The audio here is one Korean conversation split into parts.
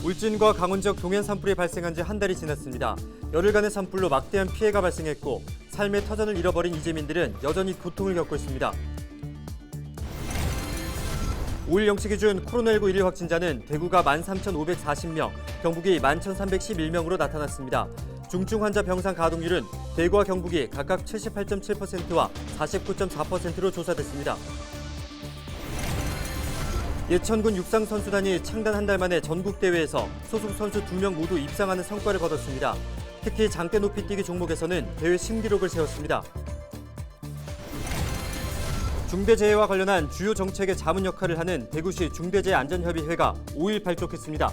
울진과 강원 지역 동해안 산불이 발생한 지 한 달이 지났습니다. 열흘간의 산불로 막대한 피해가 발생했고 삶의 터전을 잃어버린 이재민들은 여전히 고통을 겪고 있습니다. 5일 0시 기준 코로나19 1일 확진자는 대구가 13,540명, 경북이 11,311명으로 나타났습니다. 중증 환자 병상 가동률은 대구와 경북이 각각 78.7%와 49.4%로 조사됐습니다. 예천군 육상선수단이 창단 한 달 만에 전국대회에서 소속 선수 2명 모두 입상하는 성과를 거뒀습니다. 특히 장대 높이뛰기 종목에서는 대회 신기록을 세웠습니다. 중대재해와 관련한 주요 정책의 자문 역할을 하는 대구시 중대재해안전협의회가 5일 발족했습니다.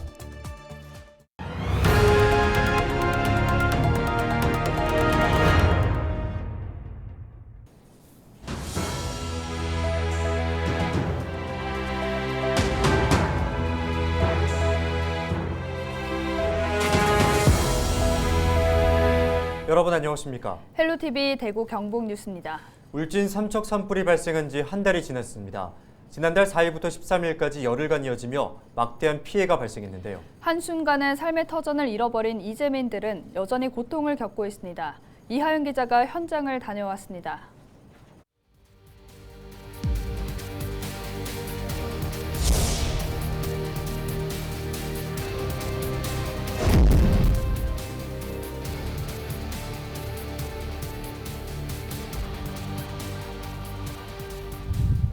여러분 안녕하십니까? 헬로TV 대구 경북 뉴스입니다. 울진 삼척 산불이 발생한 지 한 달이 지났습니다. 지난달 4일부터 13일까지 열흘간 이어지며 막대한 피해가 발생했는데요. 한순간에 삶의 터전을 잃어버린 이재민들은 여전히 고통을 겪고 있습니다. 이하연 기자가 현장을 다녀왔습니다.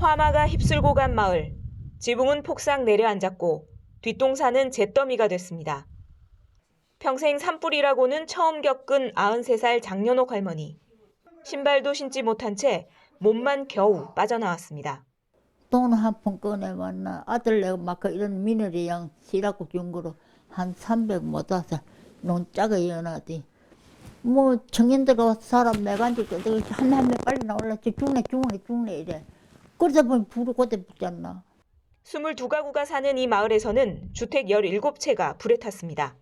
화마가 휩쓸고 간 마을, 지붕은 폭삭 내려앉았고 뒷동산은 잿더미가 됐습니다. 평생 산불이라고는 처음 겪은 93살 장년옥 할머니. 신발도 신지 못한 채 몸만 겨우 빠져나왔습니다. 돈 한 푼 꺼내봤나 아들 내가 막 이런 미네리 양 시라고 준 거로 한 300 못 와서 논 짜게 연하디. 뭐 청년 들어와서 사람 매간지고 한 명 빨리 나올라 죽네 이래. 그러다 보니 불이 그때 붙잖나. 22가구가 사는 이 마을에서는 주택 17채가 불에 탔습니다.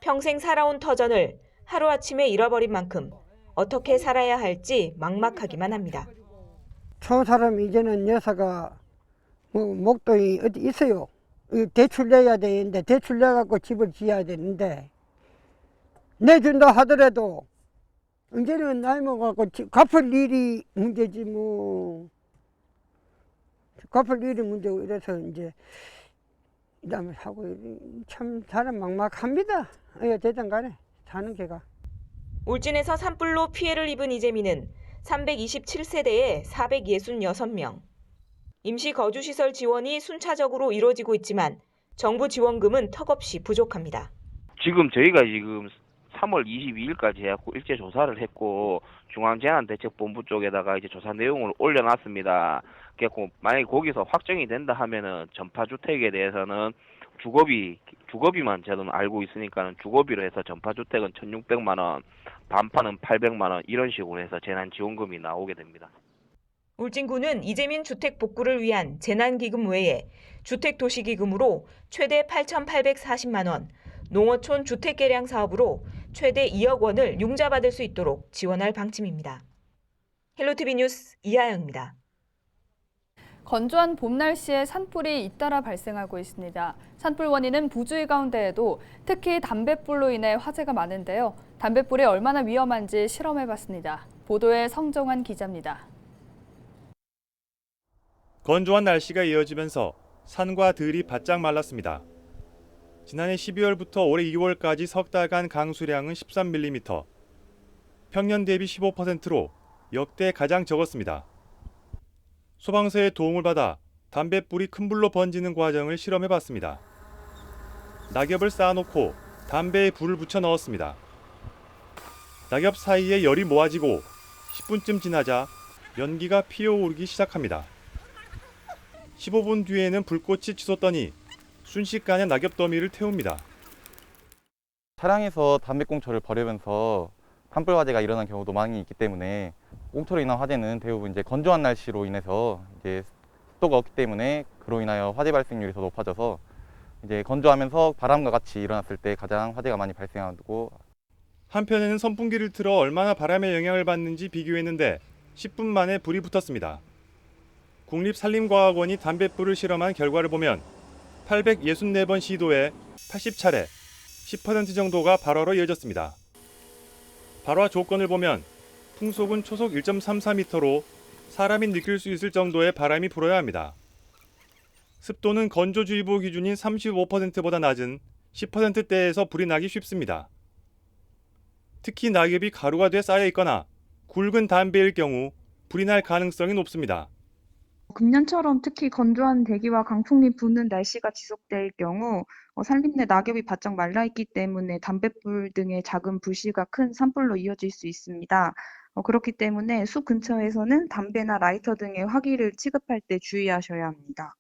평생 살아온 터전을 하루아침에 잃어버린 만큼 어떻게 살아야 할지 막막하기만 합니다. 저 사람 이제는 여사가 목돈이 어디 있어요. 대출 내야 되는데 대출 내갖고 집을 지어야 되는데 내준다 하더라도 이제는 나이 먹어갖고 갚을 일이 문제지 뭐. 갚을 일이 문제고 이래서 이제 이다음에 하고 참 사람 막막합니다. 대장 간에 사는 게가. 울진에서 산불로 피해를 입은 이재민은 327세대에 466명. 임시 거주시설 지원이 순차적으로 이루어지고 있지만 정부 지원금은 턱없이 부족합니다. 지금 저희가 3월 22일까지 해갖고 일제 조사를 했고 중앙재난대책본부 쪽에다가 이제 조사 내용을 올려놨습니다. 그래서 만약에 거기서 확정이 된다 하면은 전파주택에 대해서는 주거비만 저는 알고 있으니까는 주거비로 해서 전파주택은 1,600만 원, 반파는 800만 원 이런 식으로 해서 재난지원금이 나오게 됩니다. 울진군은 이재민 주택 복구를 위한 재난기금 외에 주택도시기금으로 최대 8,840만 원, 농어촌 주택개량 사업으로 최대 2억 원을 융자받을 수 있도록 지원할 방침입니다. 헬로티비 뉴스 이하영입니다. 건조한 봄 날씨에 산불이 잇따라 발생하고 있습니다. 산불 원인은 부주의 가운데에도 특히 담뱃불로 인해 화재가 많은데요. 담뱃불이 얼마나 위험한지 실험해봤습니다. 보도에 성정환 기자입니다. 건조한 날씨가 이어지면서 산과 들이 바짝 말랐습니다. 지난해 12월부터 올해 2월까지 석 달간 강수량은 13mm, 평년 대비 15%로 역대 가장 적었습니다. 소방서의 도움을 받아 담뱃불이 큰 불로 번지는 과정을 실험해봤습니다. 낙엽을 쌓아놓고 담배에 불을 붙여 넣었습니다. 낙엽 사이에 열이 모아지고 10분쯤 지나자 연기가 피어오르기 시작합니다. 15분 뒤에는 불꽃이 치솟더니 순식간에 낙엽 더미를 태웁니다. 차량에서 담배꽁초를 버리면서 산불 화재가 일어난 경우도 많이 있기 때문에 꽁초로 인한 화재는 대부분 이제 건조한 날씨로 인해서 이제 습도가 없기 때문에 그로 인하여 화재 발생률이 더 높아져서 이제 건조하면서 바람과 같이 일어났을 때 가장 화재가 많이 발생하고. 한편에는 선풍기를 틀어 얼마나 바람의 영향을 받는지 비교했는데 10분 만에 불이 붙었습니다. 국립산림과학원이 담뱃불을 실험한 결과를 보면 864번 시도에 80차례, 10% 정도가 발화로 이어졌습니다. 발화 조건을 보면 풍속은 초속 1.34m로 사람이 느낄 수 있을 정도의 바람이 불어야 합니다. 습도는 건조주의보 기준인 35%보다 낮은 10%대에서 불이 나기 쉽습니다. 특히 낙엽이 가루가 돼 쌓여 있거나 굵은 담배일 경우 불이 날 가능성이 높습니다. 금년처럼 특히 건조한 대기와 강풍이 부는 날씨가 지속될 경우 산림 내 낙엽이 바짝 말라있기 때문에 담뱃불 등의 작은 불씨가 큰 산불로 이어질 수 있습니다. 그렇기 때문에 숲 근처에서는 담배나 라이터 등의 화기를 취급할 때 주의하셔야 합니다.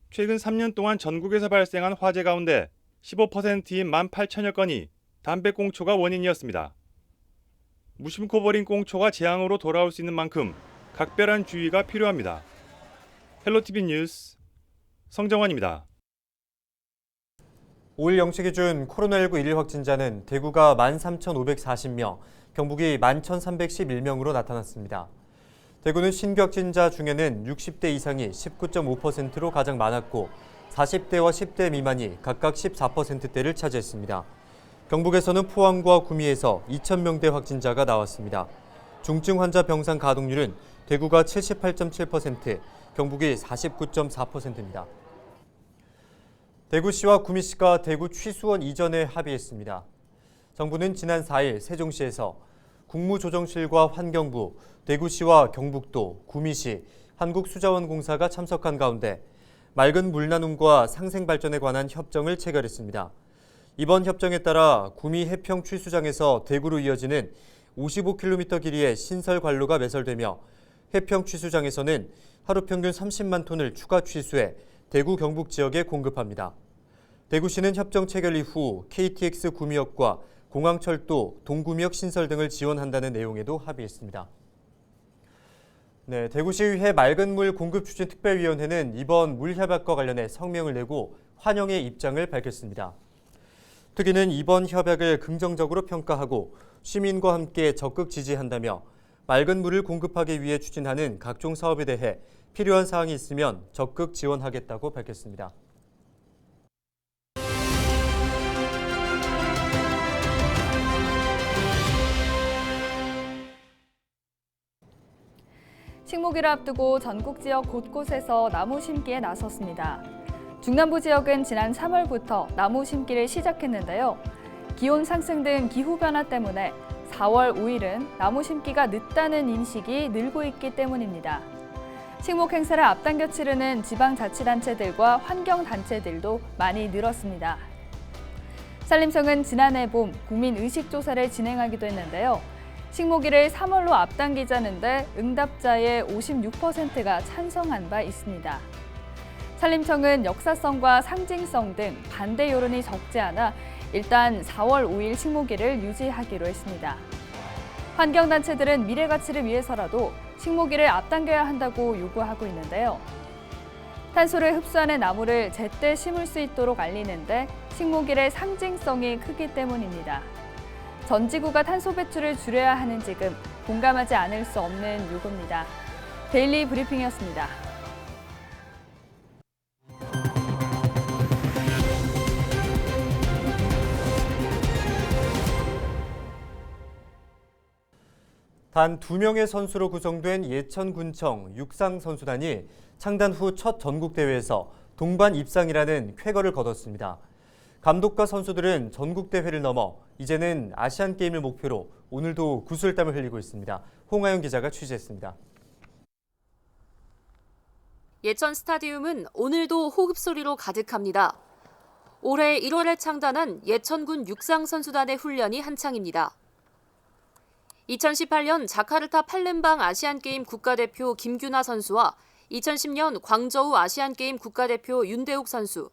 최근 3년 동안 전국에서 발생한 화재 가운데 15%인 18,000여 건이 담배꽁초가 원인이었습니다. 무심코 버린 꽁초가 재앙으로 돌아올 수 있는 만큼 각별한 주의가 필요합니다. 헬로티비 뉴스 성정환입니다. 5일 0시 기준 코로나19 일일 확진자는 대구가 13,540명, 경북이 11,311명으로 나타났습니다. 대구는 신규 확진자 중에는 60대 이상이 19.5%로 가장 많았고 40대와 10대 미만이 각각 14%대를 차지했습니다. 경북에서는 포항과 구미에서 2,000명대 확진자가 나왔습니다. 중증 환자 병상 가동률은 대구가 78.7%, 경북이 49.4%입니다. 대구시와 구미시가 대구 취수원 이전에 합의했습니다. 정부는 지난 4일 세종시에서 국무조정실과 환경부, 대구시와 경북도, 구미시, 한국수자원공사가 참석한 가운데 맑은 물나눔과 상생발전에 관한 협정을 체결했습니다. 이번 협정에 따라 구미 해평 취수장에서 대구로 이어지는 55km 길이의 신설 관로가 매설되며 해평 취수장에서는 하루 평균 30만 톤을 추가 취수해 대구 경북 지역에 공급합니다. 대구시는 협정 체결 이후 KTX 구미역과 공항철도 동구미역 신설 등을 지원한다는 내용에도 합의했습니다. 대구시의회 맑은물 공급추진특별위원회는 이번 물 협약과 관련해 성명을 내고 환영의 입장을 밝혔습니다. 특위는 이번 협약을 긍정적으로 평가하고 시민과 함께 적극 지지한다며 맑은 물을 공급하기 위해 추진하는 각종 사업에 대해 필요한 사항이 있으면 적극 지원하겠다고 밝혔습니다. 식목일을 앞두고 전국 지역 곳곳에서 나무 심기에 나섰습니다. 중남부 지역은 지난 3월부터 나무 심기를 시작했는데요. 기온 상승 등 기후변화 때문에 4월 5일은 나무 심기가 늦다는 인식이 늘고 있기 때문입니다. 식목 행사를 앞당겨 치르는 지방자치단체들과 환경단체들도 많이 늘었습니다. 산림청은 지난해 봄 국민의식조사를 진행하기도 했는데요. 식목일을 3월로 앞당기자는데 응답자의 56%가 찬성한 바 있습니다. 산림청은 역사성과 상징성 등 반대 여론이 적지 않아 일단 4월 5일 식목일을 유지하기로 했습니다. 환경단체들은 미래 가치를 위해서라도 식목일을 앞당겨야 한다고 요구하고 있는데요. 탄소를 흡수하는 나무를 제때 심을 수 있도록 알리는데 식목일의 상징성이 크기 때문입니다. 전 지구가 탄소 배출을 줄여야 하는 지금 공감하지 않을 수 없는 요구입니다. 데일리 브리핑이었습니다. 단 2명의 선수로 구성된 예천군청 육상선수단이 창단 후 첫 전국대회에서 동반 입상이라는 쾌거를 거뒀습니다. 감독과 선수들은 전국대회를 넘어 이제는 아시안게임을 목표로 오늘도 구슬땀을 흘리고 있습니다. 홍하영 기자가 취재했습니다. 예천 스타디움은 오늘도 호흡소리로 가득합니다. 올해 1월에 창단한 예천군 육상선수단의 훈련이 한창입니다. 2018년 자카르타 팔렘방 아시안게임 국가대표 김규나 선수와 2010년 광저우 아시안게임 국가대표 윤대욱 선수.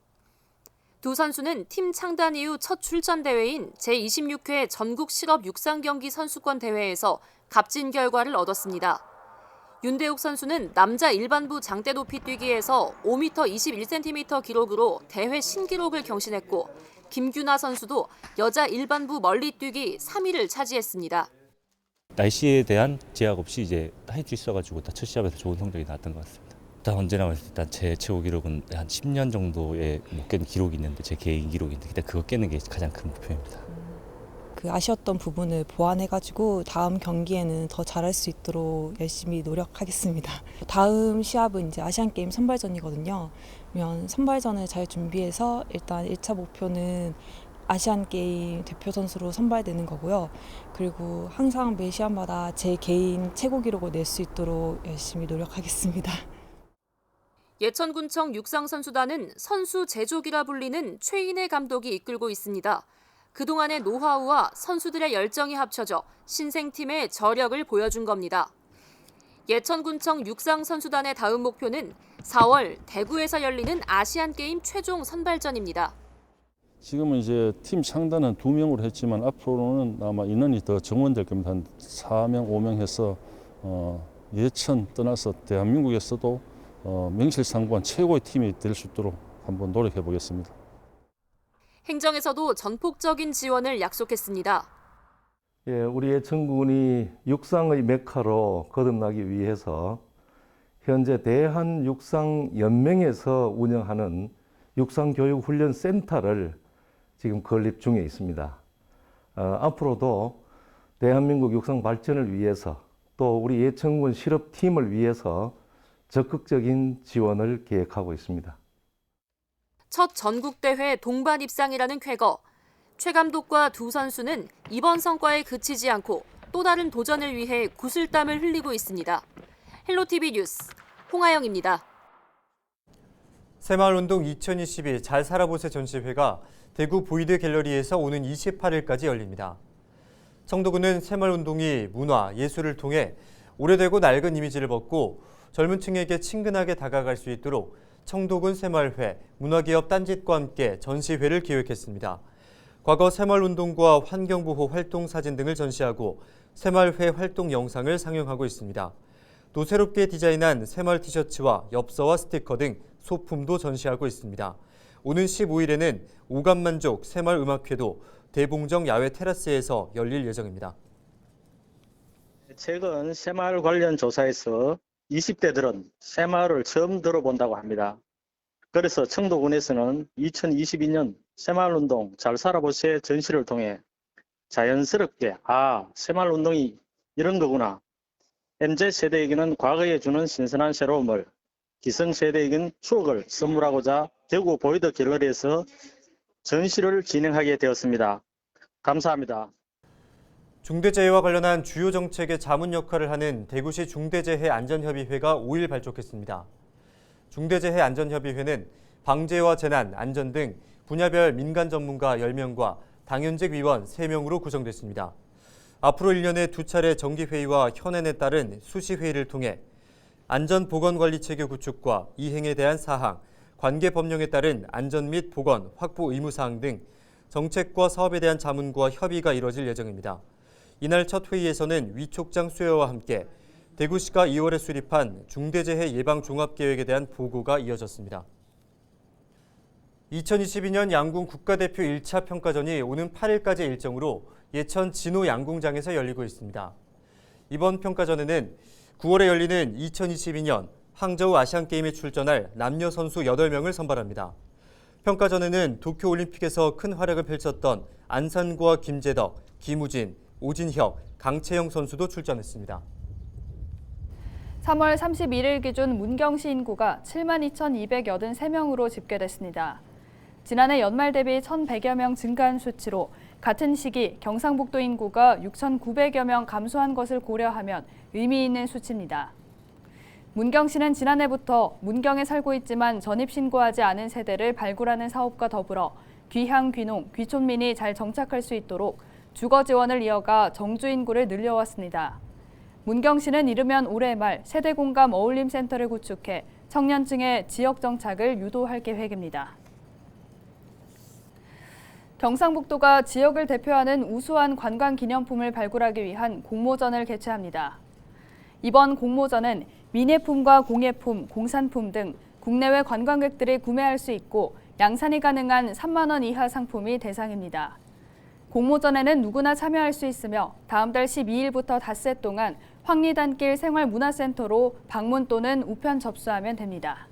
두 선수는 팀 창단 이후 첫 출전 대회인 제26회 전국 실업 육상경기 선수권 대회에서 값진 결과를 얻었습니다. 윤대욱 선수는 남자 일반부 장대 높이 뛰기에서 5m 21cm 기록으로 대회 신기록을 경신했고 김규나 선수도 여자 일반부 멀리뛰기 3위를 차지했습니다. 날씨에 대한 제약 없이 이제 할 수 있어가지고 첫 시합에서 좋은 성적이 나왔던 것 같습니다. 일단 언제나 일단 제 최고 기록은 한 10년 정도에 못 깬 기록이 있는데 제 개인 기록인데 일단 그거 깨는 게 가장 큰 목표입니다. 그 아쉬웠던 부분을 보완해가지고 다음 경기에는 더 잘할 수 있도록 열심히 노력하겠습니다. 다음 시합은 이제 아시안 게임 선발전이거든요. 그러면 선발전을 잘 준비해서 일단 1차 목표는 아시안 게임 대표 선수로 선발되는 거고요. 그리고 항상 매 시합마다 제 개인 최고 기록을 낼 수 있도록 열심히 노력하겠습니다. 예천군청 육상선수단은 선수 제조기라 불리는 최인혜 감독이 이끌고 있습니다. 그동안의 노하우와 선수들의 열정이 합쳐져 신생팀의 저력을 보여준 겁니다. 예천군청 육상선수단의 다음 목표는 4월 대구에서 열리는 아시안게임 최종 선발전입니다. 지금은 이제 팀 창단은 2명으로 했지만 앞으로는 아마 인원이 더 정원될 겁니다. 한 4명, 5명 해서 예천 떠나서 대한민국에서도 명실상부한 최고의 팀이 될 수 있도록 한번 노력해 보겠습니다. 행정에서도 전폭적인 지원을 약속했습니다. 예, 우리 예천군이 육상의 메카로 거듭나기 위해서 현재 대한육상연맹에서 운영하는 육상교육훈련센터를 지금 건립 중에 있습니다. 앞으로도 대한민국 육상 발전을 위해서 또 우리 예천군 실업팀을 위해서 적극적인 지원을 계획하고 있습니다. 첫 전국대회 동반 입상이라는 쾌거. 최 감독과 두 선수는 이번 성과에 그치지 않고 또 다른 도전을 위해 구슬땀을 흘리고 있습니다. 헬로티비 뉴스 홍아영입니다. 새마을운동 2022 잘 살아보세 전시회가 대구 보이드 갤러리에서 오는 28일까지 열립니다. 청도군은 새마을운동이 문화, 예술을 통해 오래되고 낡은 이미지를 벗고 젊은 층에게 친근하게 다가갈 수 있도록 청도군 새마을회, 문화기업 딴짓과 함께 전시회를 기획했습니다. 과거 새마을운동과 환경보호 활동 사진 등을 전시하고 새마을회 활동 영상을 상영하고 있습니다. 또 새롭게 디자인한 새마을 티셔츠와 엽서와 스티커 등 소품도 전시하고 있습니다. 오는 15일에는 오감만족 새마을 음악회도 대봉정 야외 테라스에서 열릴 예정입니다. 최근 새마을 관련 조사에서 20대들은 새마을을 처음 들어본다고 합니다. 그래서 청도군에서는 2022년 새마을운동 잘 살아보세 전시를 통해 자연스럽게 새마을운동이 이런 거구나. MZ세대에게는 과거에 주는 신선한 새로움을, 기성세대에게는 추억을 선물하고자 대구 보이드 갤러리에서 전시를 진행하게 되었습니다. 감사합니다. 중대재해와 관련한 주요 정책의 자문 역할을 하는 대구시 중대재해안전협의회가 5일 발족했습니다. 중대재해안전협의회는 방재와 재난, 안전 등 분야별 민간 전문가 10명과 당연직 위원 3명으로 구성됐습니다. 앞으로 1년에 2차례 정기회의와 현안에 따른 수시회의를 통해 안전보건관리체계 구축과 이행에 대한 사항, 관계법령에 따른 안전 및 보건, 확보 의무사항 등 정책과 사업에 대한 자문과 협의가 이뤄질 예정입니다. 이날 첫 회의에서는 위촉장 수여와 함께 대구시가 2월에 수립한 중대재해 예방 종합계획에 대한 보고가 이어졌습니다. 2022년 양궁 국가대표 1차 평가전이 오는 8일까지 일정으로 예천 진호 양궁장에서 열리고 있습니다. 이번 평가전에는 9월에 열리는 2022년 항저우 아시안게임에 출전할 남녀 선수 8명을 선발합니다. 평가전에는 도쿄올림픽에서 큰 활약을 펼쳤던 안산고와 김재덕, 김우진, 오진혁, 강채영 선수도 출전했습니다. 3월 31일 기준 문경시 인구가 72,283명으로 집계됐습니다. 지난해 연말 대비 1,100여 명 증가한 수치로 같은 시기 경상북도 인구가 6,900여 명 감소한 것을 고려하면 의미 있는 수치입니다. 문경시는 지난해부터 문경에 살고 있지만 전입신고하지 않은 세대를 발굴하는 사업과 더불어 귀향, 귀농, 귀촌민이 잘 정착할 수 있도록 주거 지원을 이어가 정주 인구를 늘려왔습니다. 문경시는 이르면 올해 말 세대공감 어울림센터를 구축해 청년층의 지역 정착을 유도할 계획입니다. 경상북도가 지역을 대표하는 우수한 관광 기념품을 발굴하기 위한 공모전을 개최합니다. 이번 공모전은 민예품과 공예품, 공산품 등 국내외 관광객들이 구매할 수 있고 양산이 가능한 3만 원 이하 상품이 대상입니다. 공모전에는 누구나 참여할 수 있으며 다음 달 12일부터 닷새 동안 황리단길 생활문화센터로 방문 또는 우편 접수하면 됩니다.